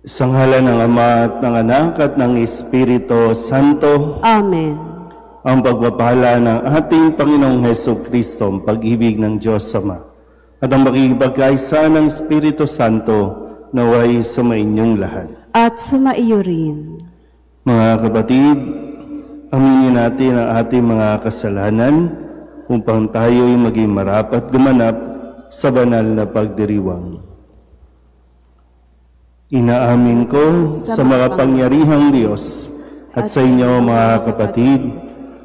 Sa ngalan ng Ama at ng Anak at ng Espiritu Santo. Amen. Ang pagpapala ng ating Panginoong Hesukristo, ang pag-ibig ng Diyos Ama, at ang makikipagkaisa ng Espiritu Santo naway sumainyong lahat. At sumaiyo rin. Mga kapatid, aminin natin ang ating mga kasalanan upang tayo'y maging marapat gumanap sa banal na pagdiriwang. Inaamin ko sa makapangyarihang Diyos at sa inyo mga kapatid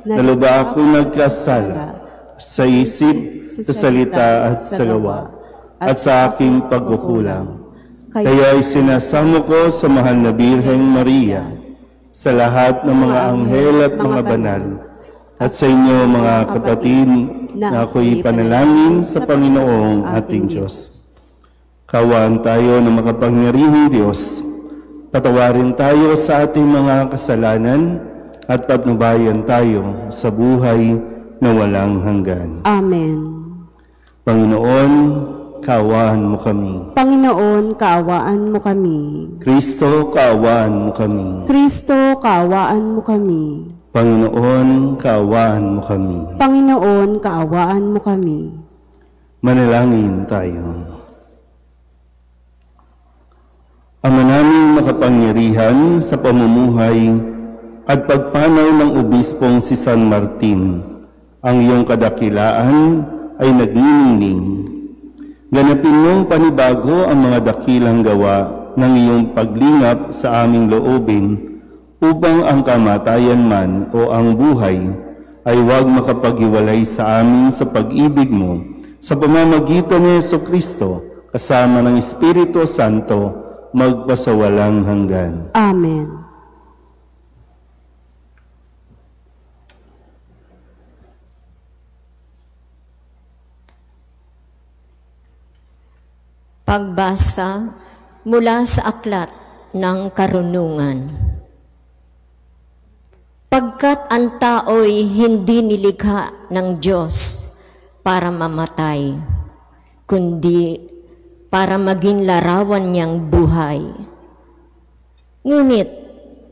na lubha akong nagkasala sa isip, sa salita at sa gawa at sa aking pagkukulang. Kaya isinasamo ko sa mahal na Birheng Maria, sa lahat ng mga anghel at mga banal, at sa inyo mga kapatid na ako'y panalangin sa Panginoong ating Diyos. Kawaan tayo ng makapangyarihang Diyos, patawarin tayo sa ating mga kasalanan at patnubayan tayo sa buhay na walang hanggan. Amen. Panginoon, kaawaan mo kami. Panginoon, kaawaan mo kami. Kristo, kaawaan mo kami. Kristo, kaawaan mo kami. Panginoon, kaawaan mo kami. Panginoon, kaawaan mo kami. Manalangin tayo. Ama naming makapangyarihan sa pamumuhay at pagpanaw ng obispong si San Martin, ang iyong kadakilaan ay nagniningning. Ganapin mong panibago ang mga dakilang gawa ng iyong paglingap sa aming loobin upang ang kamatayan man o ang buhay ay huwag makapaghiwalay sa amin sa pag-ibig mo sa pamamagitan ni Jesucristo kasama ng Espiritu Santo magpasawalang hanggan. Amen. Pagbasa mula sa aklat ng karunungan. Pagkat ang tao'y hindi nilikha ng Diyos para mamatay, kundi para maging larawan niyang buhay. Ngunit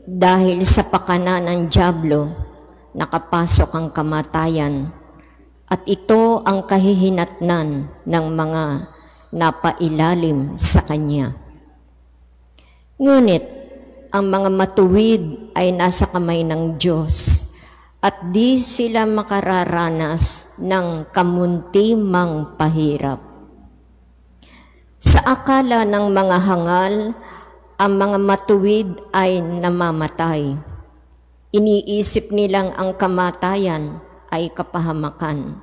dahil sa pakana ng dyablo, nakapasok ang kamatayan at ito ang kahihinatnan ng mga napailalim sa kanya. Ngunit ang mga matuwid ay nasa kamay ng Diyos at di sila makararanas ng kamuntimang pahirap. Sa akala ng mga hangal, ang mga matuwid ay namamatay. Iniisip nilang ang kamatayan ay kapahamakan,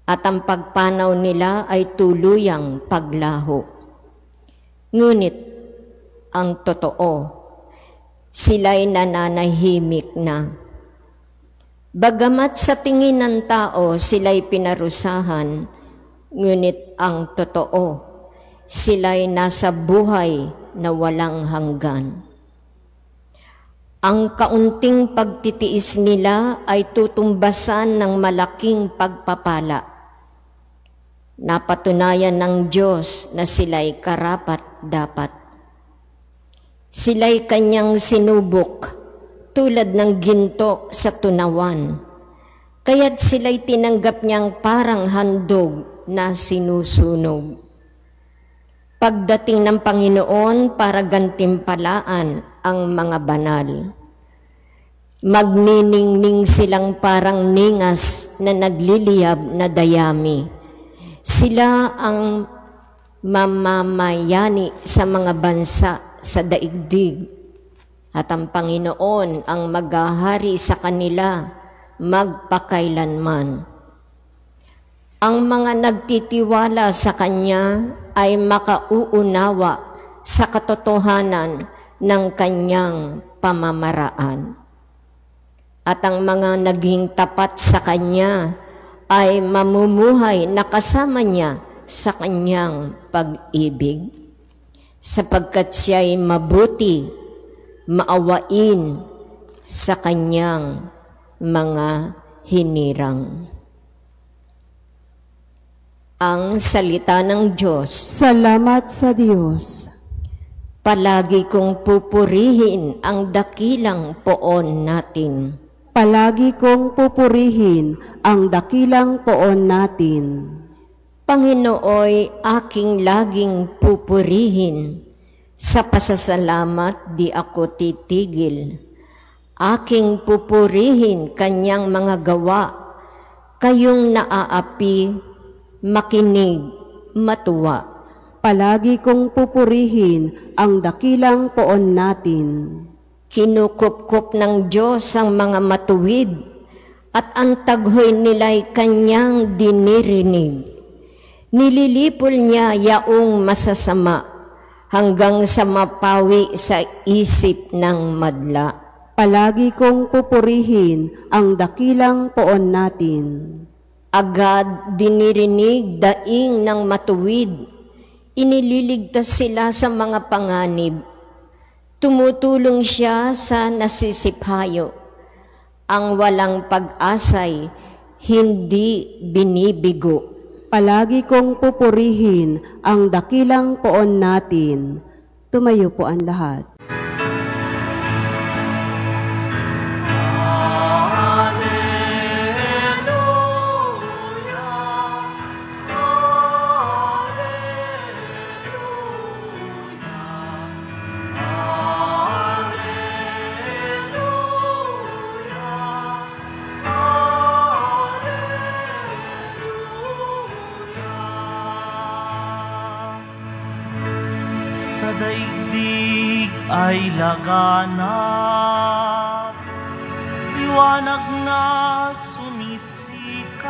at ang pagpanaw nila ay tuluyang paglaho. Ngunit ang totoo, sila'y nananahimik na. Bagamat sa tingin ng tao sila'y pinarusahan, ngunit ang totoo, sila'y nasa buhay na walang hanggan. Ang kaunting pagtitiis nila ay tutumbasan ng malaking pagpapala. Napatunayan ng Diyos na sila'y karapat-dapat. Sila'y kanyang sinubok tulad ng ginto sa tunawan, kaya't sila'y tinanggap niyang parang handog na sinusunog. Pagdating ng Panginoon para gantimpalaan ang mga banal, magniningning silang parang ningas na nagliliyab na dayami. Sila ang mamamayani sa mga bansa sa daigdig, at ang Panginoon ang maghahari sa kanila magpakailanman. Ang mga nagtitiwala sa Kanya ay makauunawa sa katotohanan ng Kanyang pamamaraan. At ang mga naging tapat sa Kanya ay mamumuhay na kasama Niya sa Kanyang pag-ibig, sapagkat Siya'y mabuti, maawain sa Kanyang mga hinirang. Ang salita ng Diyos. Salamat sa Diyos. Palagi kong pupurihin ang dakilang poon natin. Palagi kong pupurihin ang dakilang poon natin. Panginooy aking laging pupurihin, sa pasasalamat di ako titigil. Aking pupurihin kanyang mga gawa, kayong naaapi, makinig, matuwa. Palagi kong pupurihin ang dakilang poon natin. Kinukupkup ng Diyos ang mga matuwid, at ang taghoy nila'y kanyang dinirinig. Nililipol niya yaong masasama, hanggang sa mapawi sa isip ng madla. Palagi kong pupurihin ang dakilang poon natin. Agad dinirinig daing ng matuwid, inililigtas sila sa mga panganib. Tumutulong siya sa nasisiphayo. Ang walang pag-asay, hindi binibigo. Palagi kong pupurihin ang dakilang poon natin. Tumayo po ang lahat. Sa daigdig ay laganap, liwanag na sumisikat,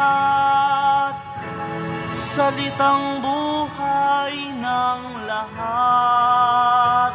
salitang buhay ng lahat.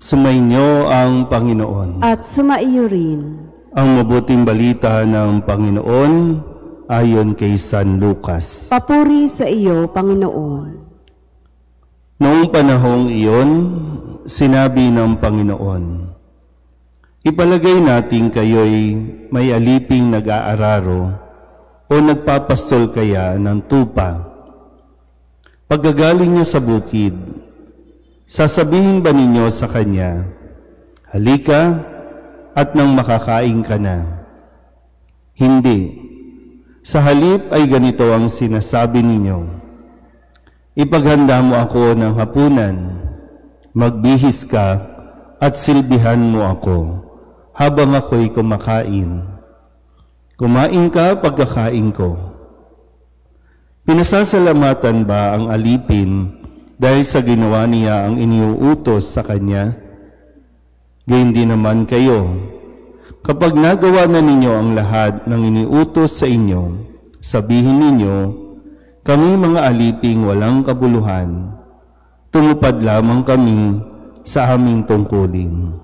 Sumainyo ang Panginoon. At sumaiyo rin. Ang mabuting balita ng Panginoon ayon kay San Lucas. Papuri sa iyo, Panginoon. Noong panahong iyon, sinabi ng Panginoon, ipalagay natin kayo'y may aliping nag-aararo o nagpapastol kaya ng tupa. Pagkagaling niya sa bukid, sasabihin ba ninyo sa kanya, halika at nang makakain ka na? Hindi. Sa halip ay ganito ang sinasabi ninyo, ipaghanda mo ako ng hapunan, magbihis ka at silbihan mo ako habang ako'y kumakain. Kumain ka pagkakain ko. Pinasasalamatan ba ang alipin dahil sa ginawa niya ang iniuutos sa kanya? Gayon din naman kayo. Kapag nagawa na ninyo ang lahat ng iniutos sa inyo, sabihin ninyo, kami mga aliping walang kabuluhan, tumupad lamang kami sa aming tungkulin.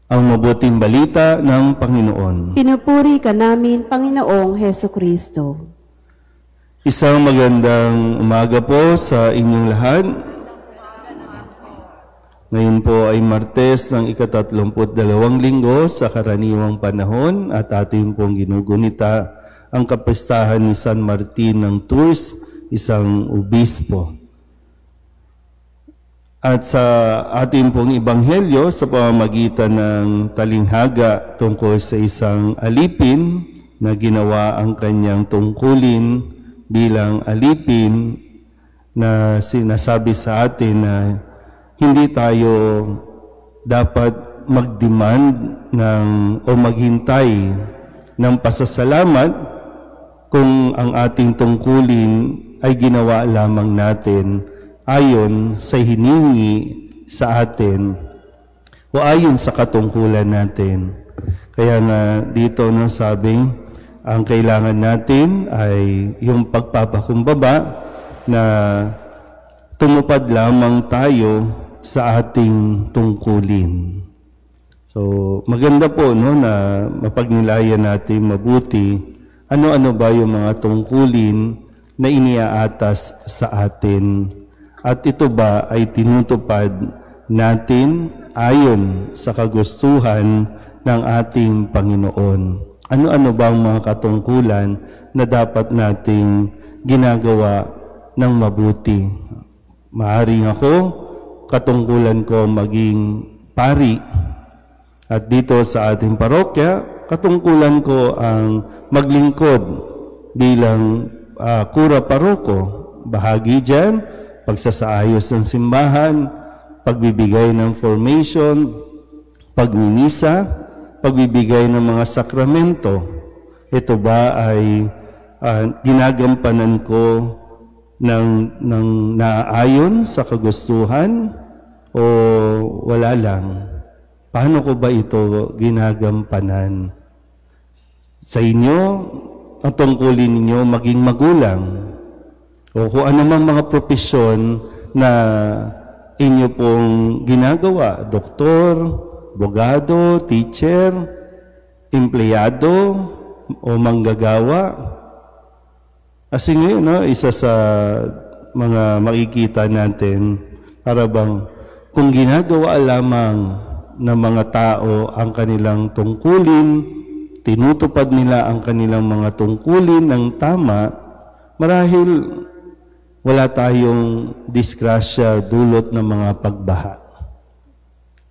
Ang mabuting balita ng Panginoon. Pinupuri ka namin, Panginoong Hesukristo. Isang magandang umaga po sa inyong lahat. Ngayon po ay Martes ng ika-32 linggo sa karaniwang panahon at ating pong ginugunita ang kapistahan ni San Martin ng Tours, isang obispo. At sa ating pong ebanghelyo sa pamamagitan ng talinghaga tungkol sa isang alipin na ginawa ang kanyang tungkulin bilang alipin, na sinasabi sa atin na hindi tayo dapat mag-demand o maghintay ng pasasalamat kung ang ating tungkulin ay ginawa lamang natin ayon sa hiningi sa atin o ayon sa katungkulan natin. Kaya nga dito sabing ang kailangan natin ay yung pagpapakumbaba na tumupad lamang tayo sa ating tungkulin. So, maganda po no, na mapagnilayan natin mabuti ano-ano ba yung mga tungkulin na iniaatas sa atin. At ito ba ay tinutupad natin ayon sa kagustuhan ng ating Panginoon. Ano-ano ba ang mga katungkulan na dapat nating ginagawa ng mabuti? Maaring ako, katungkulan ko maging pari. At dito sa ating parokya, katungkulan ko ang maglingkod bilang kura paroko. Bahagi dyan, pagsasaayos ng simbahan, pagbibigay ng formation, pagmimisa, pagbibigay ng mga sakramento. Ito ba ay ginagampanan ko ng naaayon sa kagustuhan o wala lang? Paano ko ba ito ginagampanan? Sa inyo, ang tungkulin ninyo maging magulang o kung anumang mga propesyon na inyo pong ginagawa, doktor, abogado, teacher, empleyado o manggagawa. Kasi ngayon, no, isa sa mga makikita natin, para bang kung ginagawa lamang ng mga tao ang kanilang tungkulin, tinutupad nila ang kanilang mga tungkulin ng tama, marahil wala tayong disgrasya dulot ng mga pagbaha.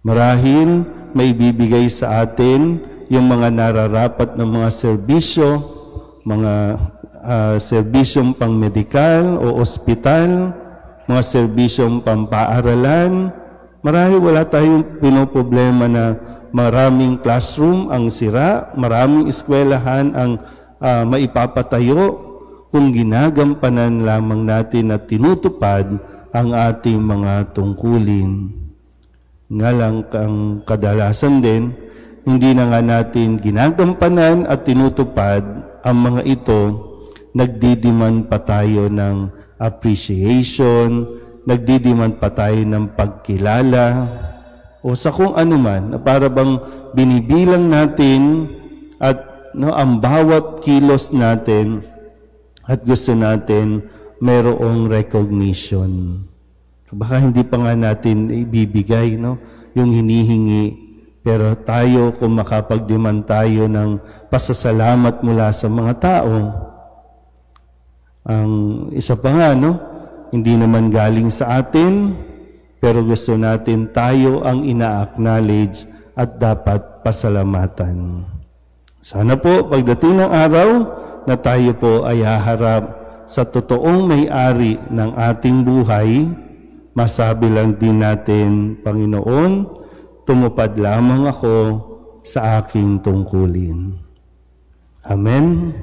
Marahil may bibigay sa atin yung mga nararapat ng mga serbisyo, mga serbisyong pang-medikal o ospital, mga serbisyong pampaaralan. Marahil wala tayong pinoproblema na maraming classroom ang sira, maraming eskwelahan ang maipapatayo kung ginagampanan lamang natin at tinutupad ang ating mga tungkulin. Nga lang ang kadalasan din, hindi na nga natin ginagampanan at tinutupad ang mga ito, nagdidiman pa tayo ng appreciation, nagdidiman pa tayo ng pagkilala o sa kung ano man na para bang binibilang natin at ang bawat kilos natin at gusto natin mayroong recognition. Baka hindi pa nga natin ibibigay yung hinihingi, pero tayo kung makapagdiman tayo ng pasasalamat mula sa mga tao, ang isa pa nga, hindi naman galing sa atin, pero gusto natin tayo ang ina-acknowledge at dapat pasalamatan. Sana po, pagdating ng araw na tayo po ay haharap sa totoong may-ari ng ating buhay, masabi lang din natin, Panginoon, tumupad lamang ako sa aking tungkulin. Amen.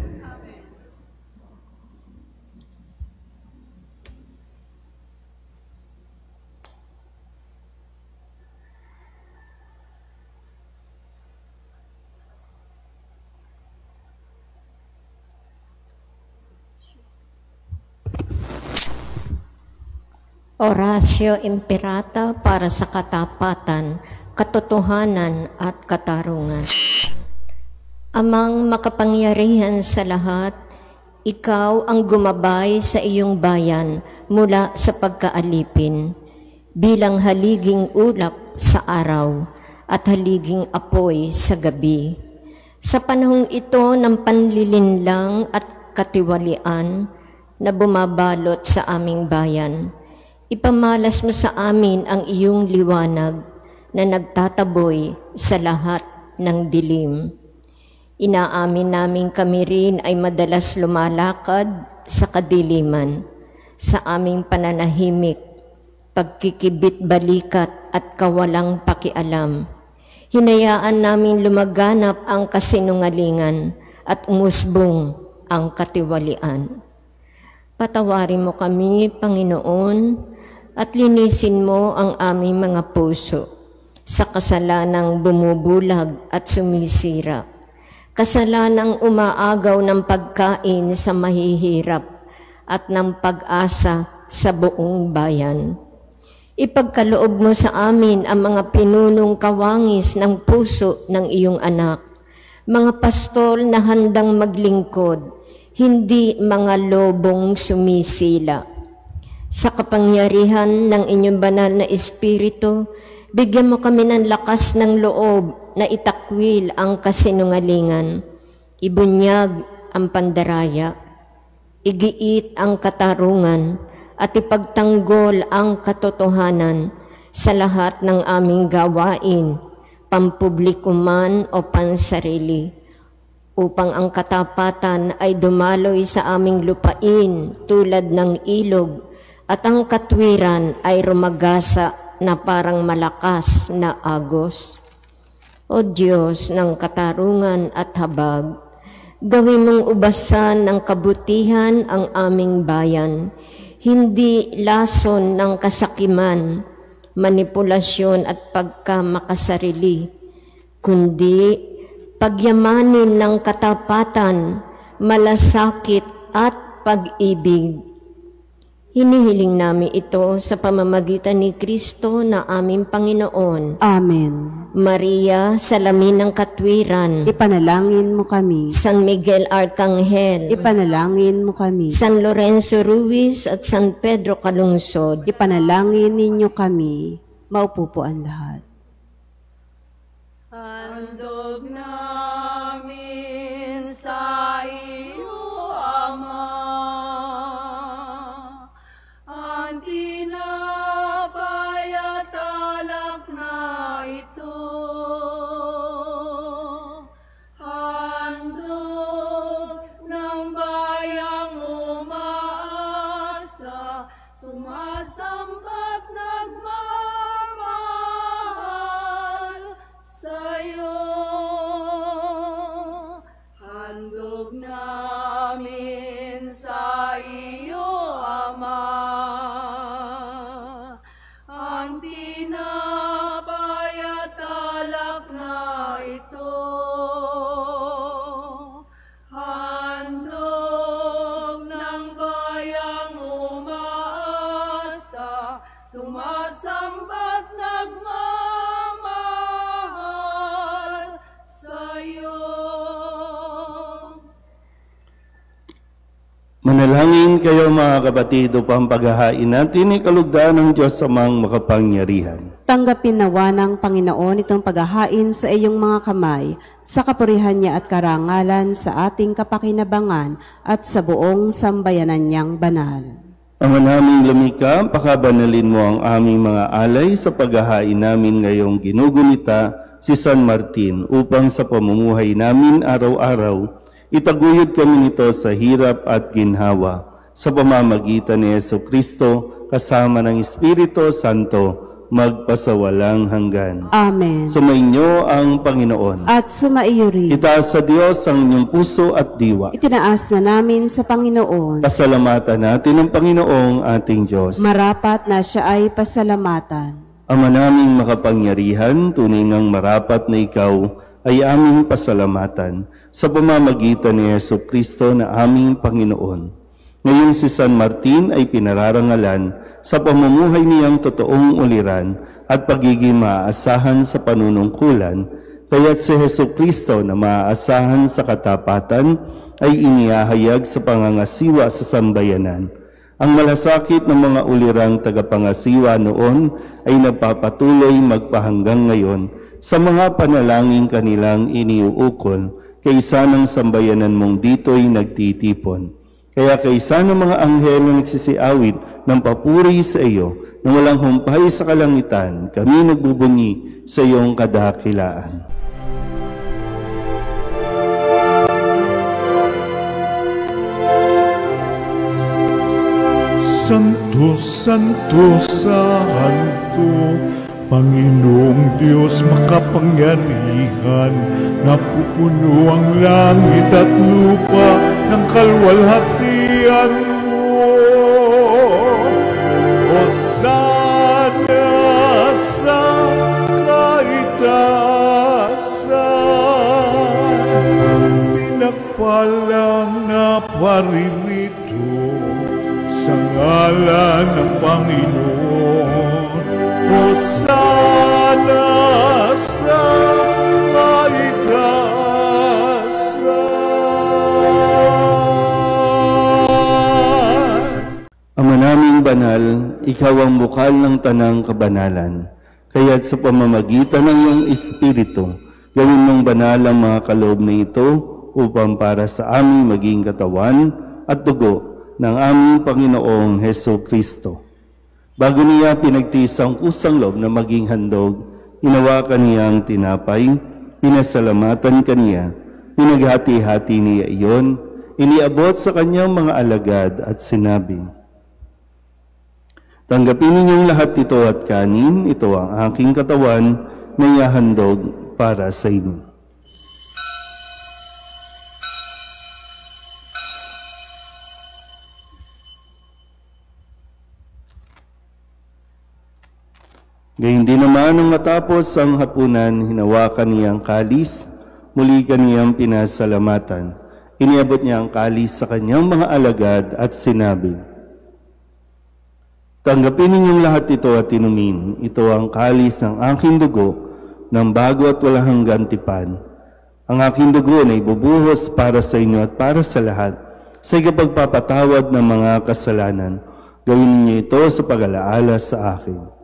Oratio Imperata para sa katapatan, katotohanan at katarungan. Amang makapangyarihan sa lahat, ikaw ang gumabay sa iyong bayan mula sa pagkaalipin, bilang haliging ulap sa araw at haliging apoy sa gabi. Sa panahong ito ng panlilinlang at katiwalian na bumabalot sa aming bayan, ipamalas mo sa amin ang iyong liwanag na nagtataboy sa lahat ng dilim. Inaamin namin kami rin ay madalas lumalakad sa kadiliman, sa aming pananahimik, pagkikibit-balikat at kawalang pakialam. Hinayaan namin lumaganap ang kasinungalingan at umusbong ang katiwalian. Patawarin mo kami, Panginoon, at linisin mo ang aming mga puso sa kasalanang bumubulag at sumisira, kasalanang umaagaw ng pagkain sa mahihirap at ng pag-asa sa buong bayan. Ipagkaloob mo sa amin ang mga pinunong kawangis ng puso ng iyong anak, mga pastol na handang maglingkod, hindi mga lobong sumisila. Sa kapangyarihan ng inyong banal na Espiritu, bigyan mo kami ng lakas ng loob na itakwil ang kasinungalingan, ibunyag ang pandaraya, igiit ang katarungan, at ipagtanggol ang katotohanan sa lahat ng aming gawain, pampubliko man o pansarili, upang ang katapatan ay dumaloy sa aming lupain tulad ng ilog, at ang katwiran ay rumagasa na parang malakas na agos. O Diyos ng katarungan at habag, gawin mong ubasan ng kabutihan ang aming bayan, hindi lason ng kasakiman, manipulasyon at pagkamakasarili, kundi pagyamanin ng katapatan, malasakit at pag-ibig. Hinihiling namin ito sa pamamagitan ni Kristo na aming Panginoon. Amen. Maria, salamin ng katwiran, Ipanalangin mo kami. San Miguel Arcangel, Ipanalangin mo kami. San Lorenzo Ruiz at San Pedro Calungsod, Ipanalangin ninyo kami. Maupo po ang lahat. Handog namin sa iyo, Ama, ang tinapay at alak na ito. Handog ng bayang umaasa, sumasambat nagmamahal sa'yo. Handog namin sa iyo, Ama, ang tinapay at alak na ito. Handog ng bayang umaasa, sumasambat nagmamahal sa'yo. Manalangin kayo mga kapatid upang paghahain natin ay kalugdaan ng Diyos amang makapangyarihan. Tanggapin nawa ng Panginoon itong paghahain sa iyong mga kamay, sa kapurihan niya at karangalan sa ating kapakinabangan at sa buong sambayanan niyang banal. Ama naming lumikha, pakabanalin mo ang aming mga alay sa paghahain namin ngayong ginugunita si San Martin upang sa pamumuhay namin araw-araw, itaguyod kami nito sa hirap at ginhawa sa pamamagitan ni Jesucristo kasama ng Espiritu Santo magpasawalang hanggan. Amen. Sumainyo ang Panginoon. At sumaiyo rin. Itaas sa Diyos ang inyong puso at diwa. Itinaas na namin sa Panginoon. Pasalamatan natin ang Panginoong ating Diyos. Marapat na siya ay pasalamatan. Ama naming makapangyarihan, tunay ngang marapat na ikaw ay aming pasalamatan sa pamamagitan ni Jesucristo na aming Panginoon. Ngayon si San Martin ay pinararangalan sa pamumuhay niyang totoong uliran at pagiging maaasahan sa panunungkulan, kaya't si Jesucristo na maaasahan sa katapatan ay inihahayag sa pangangasiwa sa sambayanan. Ang malasakit ng mga ulirang tagapangasiwa noon ay nagpapatuloy magpahanggang ngayon sa mga panalangin kanilang iniuukol kaysa ng sambayanan mong dito'y nagtitipon. Kaya kaysa ng mga anghel na nagsisiawit ng papuri sa iyo na walang humpay sa kalangitan, kami nagbubunyi sa iyong kadakilaan. Santo, Santo, Santo, Panginoong Diyos makapangyarihan, napupuno ang langit at lupa ng kalwalhatian mo. Hosana sa kaitaasan, pinagpalang na paririto sa ngalan ng Panginoon. sana sa kaitasan. Ama naming banal, ikaw ang bukal ng tanang kabanalan. Kaya't sa pamamagitan ng iyong Espiritu, gawin mong banal ang mga kaloob na ito upang para sa aming maging katawan at dugo ng aming Panginoong Heso Kristo. Bago niya pinagtiis ang kusang loob na maging handog, hinawakan niya ang tinapay, pinasalamatan kaniya, pinaghati-hati niya iyon, iniabot sa kanyang mga alagad at sinabi, "Tanggapin ninyong lahat ito at kanin, ito ang aking katawan na ihahandog para sa inyo." Gayun din naman nang matapos ang hapunan, hinawakan niya ang kalis, muli kaniyang pinasalamatan. Iniabot niya ang kalis sa kanyang mga alagad at sinabi, "Tanggapin ninyong lahat ito at inumin. Ito ang kalis ng aking dugo, ng bago at walang hanggang tipan. Ang aking dugo na ibubuhos para sa inyo at para sa lahat, sa ikapagpapatawad ng mga kasalanan. Gawin niyo ito sa pag-alaala sa akin."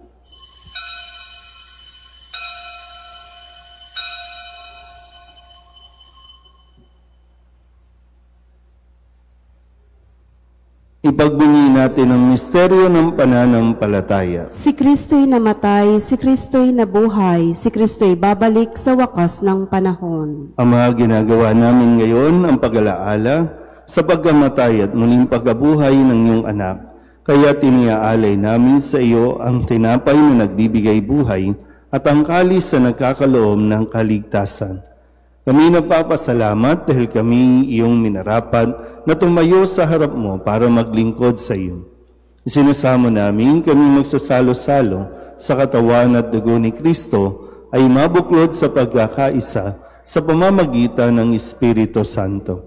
Ipagbunyi natin ang misteryo ng pananampalataya. Si Kristo'y namatay, si Kristo'y nabuhay, si Kristo'y babalik sa wakas ng panahon. Ama, ginagawa namin ngayon ang pag-alaala sa pagkamatay at muling pagkabuhay ng iyong anak. Kaya tiniaalay namin sa iyo ang tinapay na nagbibigay buhay at ang kalis na nagkakaloom ng kaligtasan. Kami nagpapasalamat dahil kami iyong minarapat na tumayo sa harap mo para maglingkod sa iyo. Isinasamo namin kami magsasalo-salo sa katawan at dugo ni Kristo ay mabuklod sa pagkakaisa sa pamamagitan ng Espiritu Santo.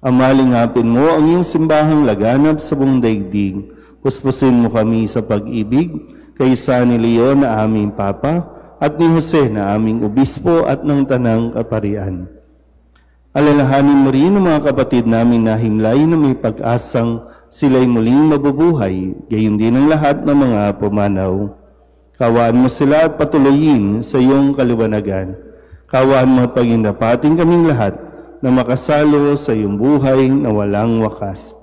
Amalingapin mo ang iyong simbahang laganap sa buong daigdig. Puspusin mo kami sa pag-ibig kaysa ni Leon na aming Papa at ni Jose na aming obispo at ng tanang kaparian. Alalahanin mo rin ang mga kapatid namin na himlay na may pag-asang sila'y muling mabubuhay, gayon din ang lahat ng mga pumanaw. Kawaan mo sila at patuloyin sa iyong kaliwanagan. Kawaan mo at pagindapatin kaming lahat na makasalo sa iyong buhay na walang wakas.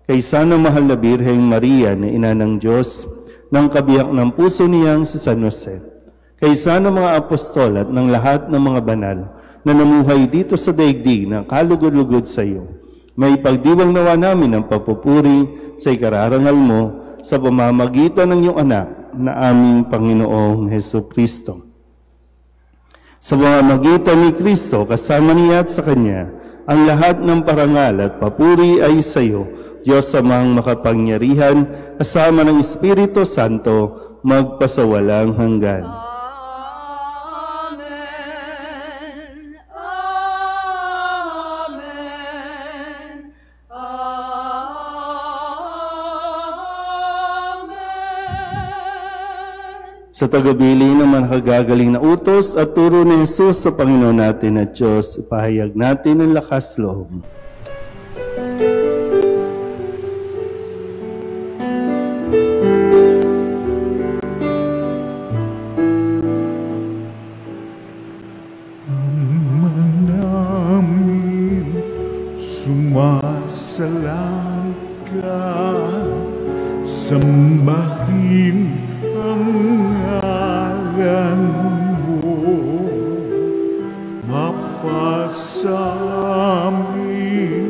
Kaysa ng mahal na Birheng Maria na ina ng Diyos, ng kabiyak ng puso niyang si San Jose, kaysa ng mga apostol at ng lahat ng mga banal na namuhay dito sa daigdig na kalugod-lugod sa iyo, may pagdiwang nawa namin ang papupuri sa ikararangal mo sa pamamagitan ng iyong anak na aming Panginoong Heso Kristo. Sa pamamagitan ni Kristo, kasama niya at sa Kanya, ang lahat ng parangal at papuri ay sa iyo, Diyos Amang makapangyarihan, kasama ng Espiritu Santo, magpasawalang hanggan. Sa tagabili ng mga nakagagaling na utos at turo ni Jesus sa Panginoon natin at Diyos, ipahayag natin ang lakas loob. Ama namin, sumasalang ka, sambahin ang ngalan mo, mapasamin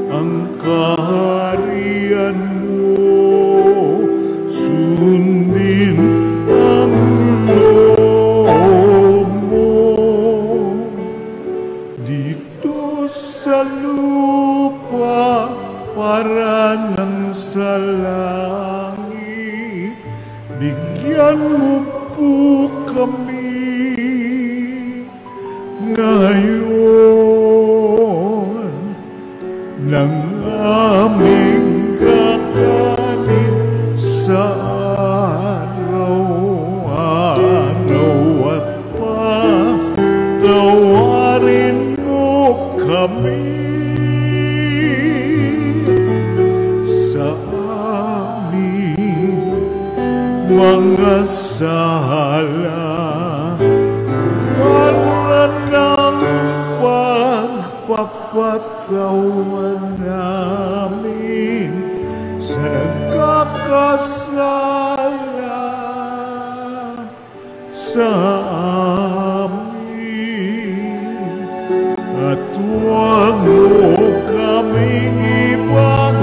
ang kaharian mo, sundin ang loob mo, dito sa lupa para ng sa langit. Bigyan mo po kami ngayon ng aming kakanin sa araw-araw. patawarin mo kami sa aming mga sala. Para ng pagpapatawan namin sa nagkakasala sa amin. At huwag mo kaming ibang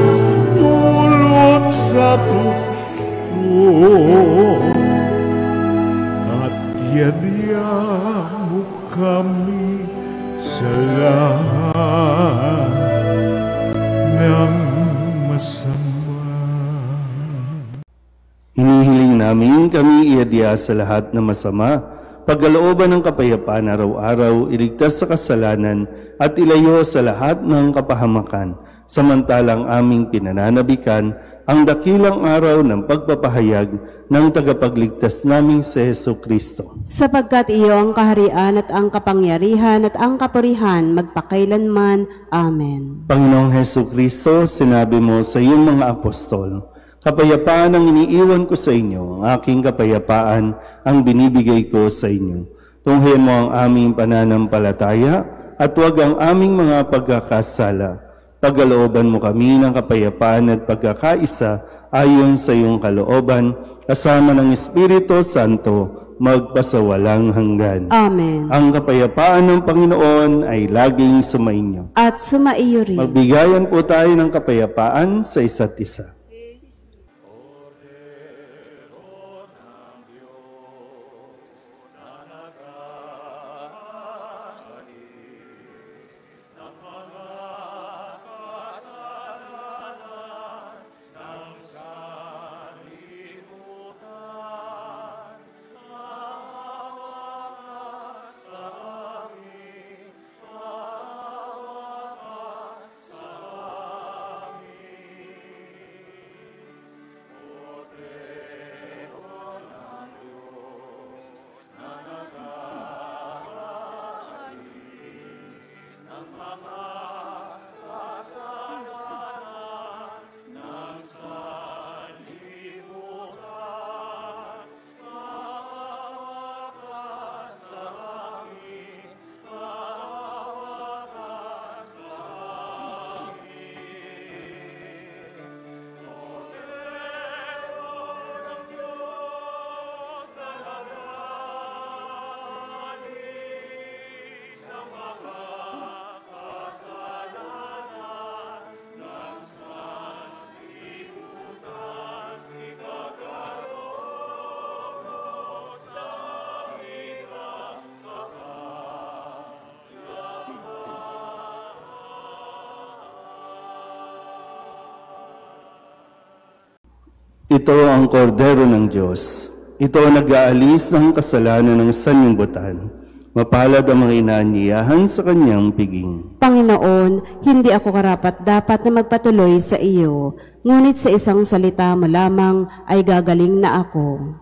dulot sa tukso, at yadya mo kami sa lahat ng masama. Hinihiling namin kami iadya sa lahat ng masama, pagkalooban ng kapayapaan araw-araw, iligtas sa kasalanan at ilayo sa lahat ng kapahamakan, samantalang aming pinananabikan ang dakilang araw ng pagpapahayag ng tagapagligtas naming si Jesucristo. Sapagkat iyo ang kaharian at ang kapangyarihan at ang kapurihan magpakailanman. Amen. Panginoong Jesucristo, sinabi mo sa iyong mga apostol, kapayapaan ang iniiwan ko sa inyo, ang aking kapayapaan ang binibigay ko sa inyo. Tunghayan mo ang aming pananampalataya at huwag ang aming mga pagkakasala. Pagkalooban mo kami ng kapayapaan at pagkakaisa ayon sa iyong kalooban, kasama ng Espiritu Santo, magpasawalang hanggan. Amen. Ang kapayapaan ng Panginoon ay laging sumainyo. At sumaiyo rin. Magbigayan po tayo ng kapayapaan sa isa't isa. Ito ang kordero ng Diyos. Ito ang nag-aalis ng kasalanan ng sanlibutan. Mapalad ang mga inaanyayahan sa kanyang piging. Panginoon, hindi ako karapat-dapat na magpatuloy sa iyo, ngunit sa isang salita mo lamang ay gagaling na ako.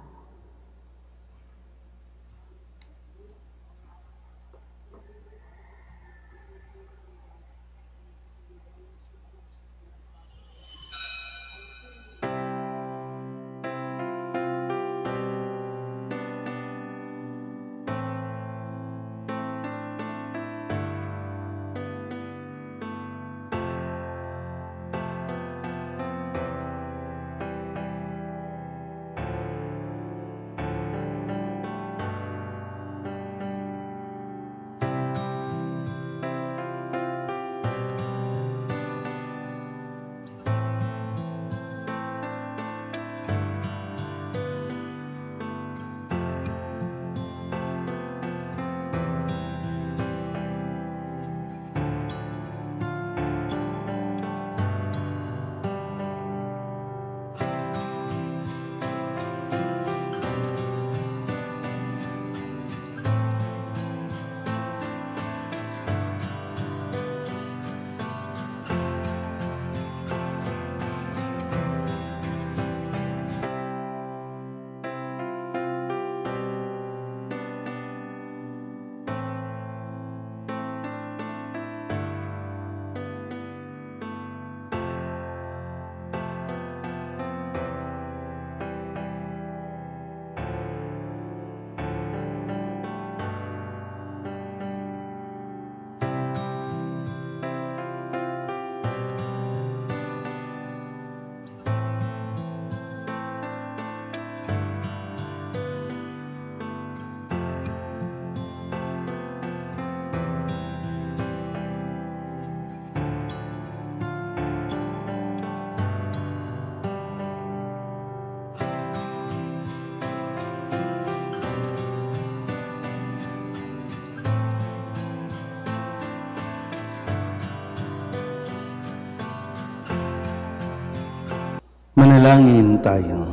Manalangin tayo.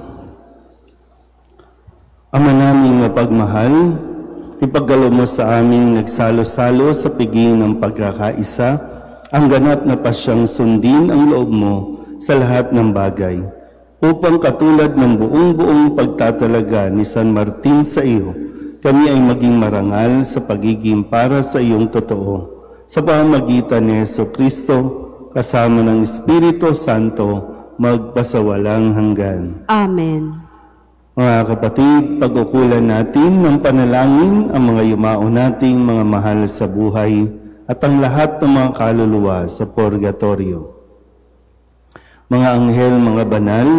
Ama naming mapagmahal, ipagkaloob mo sa aming nagsalo-salo sa piging ng pagkakaisa, ang ganap na pasyang sundin ang loob mo sa lahat ng bagay, upang katulad ng buong-buong pagtatalaga ni San Martin sa iyo, kami ay maging marangal sa pagiging para sa iyong totoo, sa pamamagitan ni Jesucristo, kasama ng Espiritu Santo, magpasawalang hanggan. Amen. Mga kapatid, pag-ukulan natin ng panalangin ang mga yumao nating mga mahal sa buhay at ang lahat ng mga kaluluwa sa purgatorio. Mga anghel, mga banal,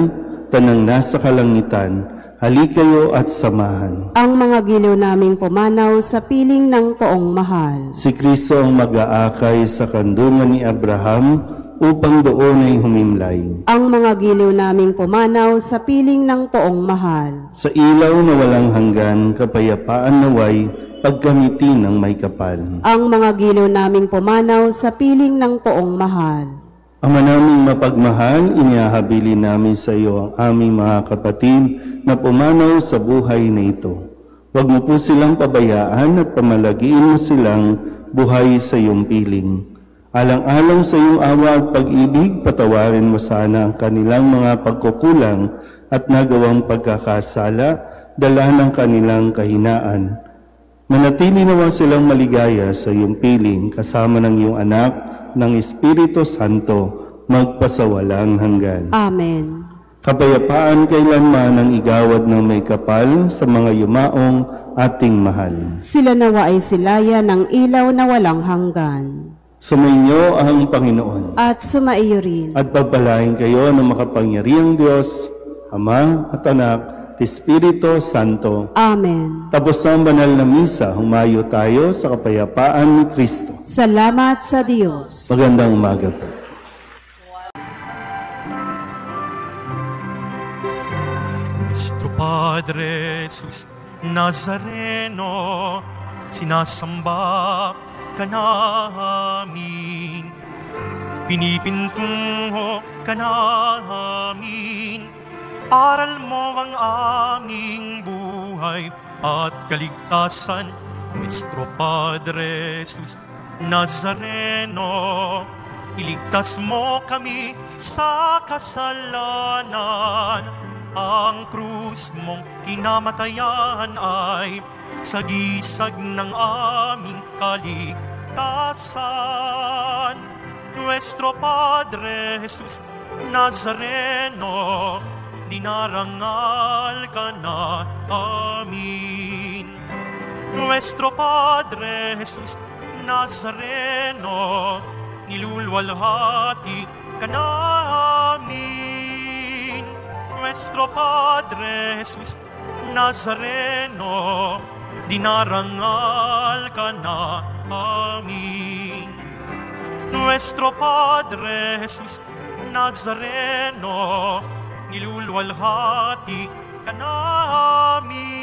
tanang nasa kalangitan, halikayo at samahan. Ang mga giliw naming pumanaw sa piling ng poong mahal. Si Kristo ang mag-aakay sa kandungan ni Abraham upang doon ay humimlay. Ang mga giliw naming pumanaw sa piling ng poong mahal. Sa ilaw na walang hanggan, kapayapaan naway pagkamiti ng may kapal. Ang mga giliw naming pumanaw sa piling ng poong mahal. Ama naming mapagmahal, inihahabili namin sa iyo ang aming mga kapatid na pumanaw sa buhay na ito. Huwag mo po silang pabayaan at pamalagiin mo silang buhay sa iyong piling. Alang-alang sa iyong awa at pag-ibig, patawarin mo sana ang kanilang mga pagkukulang at nagawang pagkakasala, dala ng kanilang kahinaan. Manatili naman silang maligaya sa iyong piling, kasama ng iyong anak, ng Espiritu Santo, magpasawalang hanggan. Amen. Kapayapaan kailanman ang igawad ng may kapal sa mga yumaong ating mahal. Sila nawa ay silaya ng ilaw na walang hanggan. Sumainyo ang Panginoon. At sumaiyo rin. At pagpalain kayo ng makapangyarihang Diyos, Ama at Anak, at Espiritu Santo. Amen. Tapos ang banal na misa, humayo tayo sa kapayapaan ni Kristo. Salamat sa Diyos. Magandang umaga po. Nuestro Padre Jesus Nazareno, sinasamba ka namin, pinipintungo ka namin, aral mo ang aming buhay at kaligtasan. Nuestro Padre Jesus Nazareno, iligtas mo kami sa kasalanan. Ang krus mong kinamatayan ay sagisag ng aming kaligtasan. Nuestro Padre Jesus Nazareno, dinarangal ka na amin. Nuestro Padre Jesus Nazareno, nilulwalhati ka namin. Nuestro Padre Jesus Nazareno, dinarangal ka na amin. Nuestro Padre Jesus Nazareno, nilulwalhati ka namin.